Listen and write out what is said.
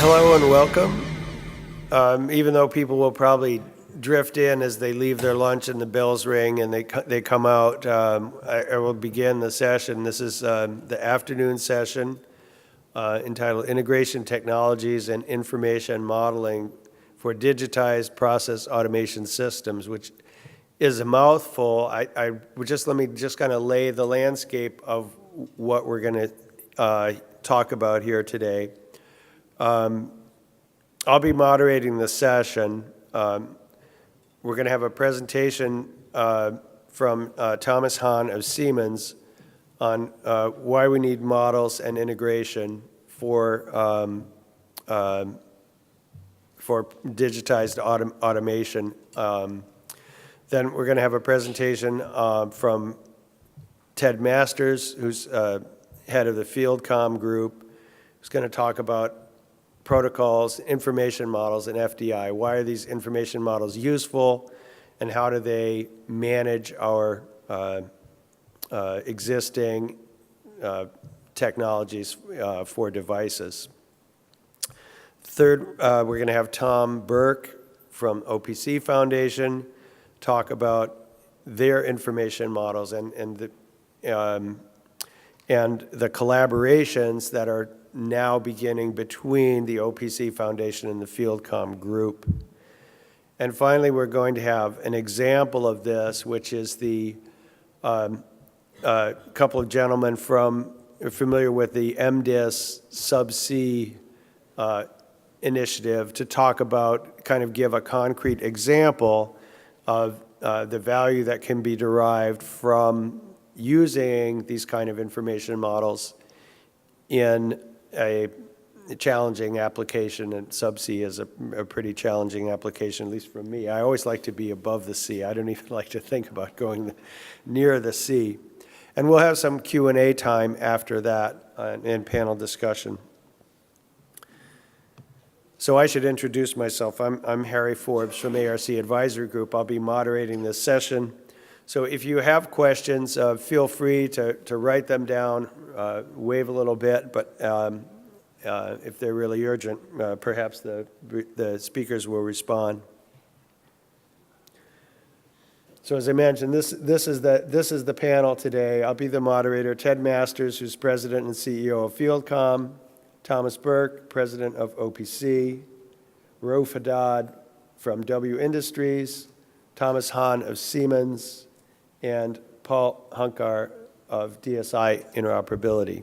Hello and welcome. Even though people will probably drift in as they leave their lunch and the bells ring and they come out, I will begin the session. This is the afternoon session entitled Integration Technologies and Information Modeling for Digitized Process Automation Systems, which is a mouthful. Let me kind of lay the landscape of what we're going to talk about here today. I'll be moderating the session. We're going to have a presentation from Thomas Hahn of Siemens on why we need models and integration for digitized automation. Then we're going to have a presentation from Ted Masters, who's head of the FieldComm group, who's going to talk about protocols, information models, and FDI. Why are these information models useful, and how do they manage our existing technologies for devices? Third, we're going to have Tom Burke from OPC Foundation talk about their information models and the collaborations that are now beginning between the OPC Foundation and the FieldComm group. And finally, we're going to have an example of this, which is the couple of gentlemen familiar with the MDIS subsea initiative to talk about, give a concrete example of the value that can be derived from using these kind of information models in a challenging application, and subsea is a pretty challenging application, at least for me. I always like to be above the sea. I don't even like to think about going near the sea. And we'll have some Q&A time after that and panel discussion. So I should introduce myself. I'm Harry Forbes from ARC Advisory Group. I'll be moderating this session. So if you have questions, feel free to write them down, wave a little bit, but if they're really urgent, perhaps the speakers will respond. So as I mentioned, this is the panel today. I'll be the moderator. Ted Masters, who's president and CEO of FieldComm, Thomas Burke, president of OPC, Rauf Haddad from W Industries, Thomas Hahn of Siemens, and Paul Hunkar of DSI Interoperability.